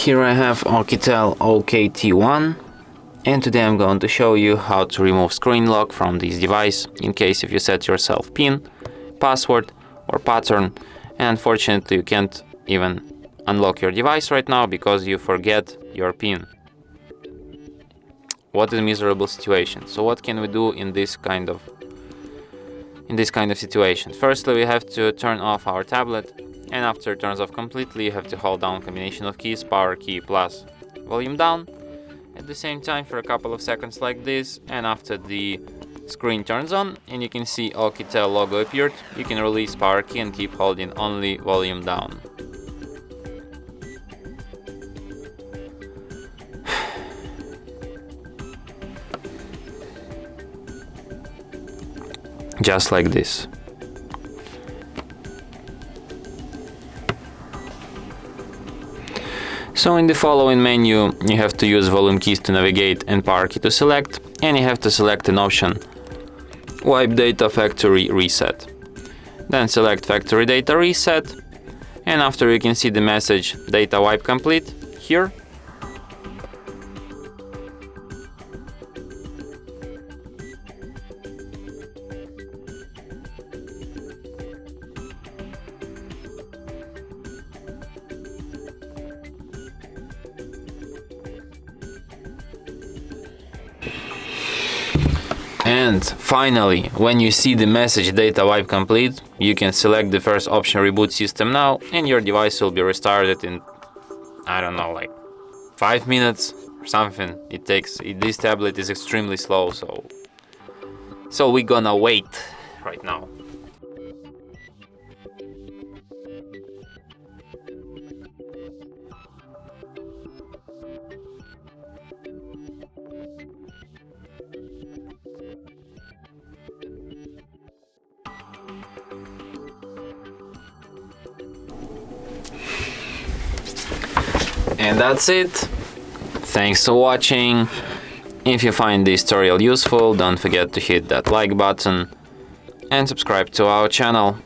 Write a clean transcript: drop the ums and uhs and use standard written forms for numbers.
Here I have Oukitel OKT1, and today I'm going to show you how to remove screen lock from this device in case if you set yourself PIN, password or pattern, and unfortunately you can't even unlock your device right now because you forget your PIN. What a miserable situation. So what can we do in this kind of situation? Firstly, we have to turn off our tablet, and after it turns off completely, you have to hold down combination of keys, power key plus volume down, at the same time for a couple of seconds like this, and after the screen turns on and you can see Oukitel logo appeared, you can release power key and keep holding only volume down. Just like this. So in the following menu you have to use volume keys to navigate and power key to select, and you have to select an option Wipe Data Factory Reset. Then select Factory Data Reset, and after you can see the message Data Wipe Complete here. And finally, when you see the message Data Wipe Complete, you can select the first option Reboot System Now, and your device will be restarted in, I don't know, like 5 minutes or something. This tablet is extremely slow, so we're gonna wait right now. And that's it. Thanks for watching. If you find this tutorial useful, don't forget to hit that like button and subscribe to our channel.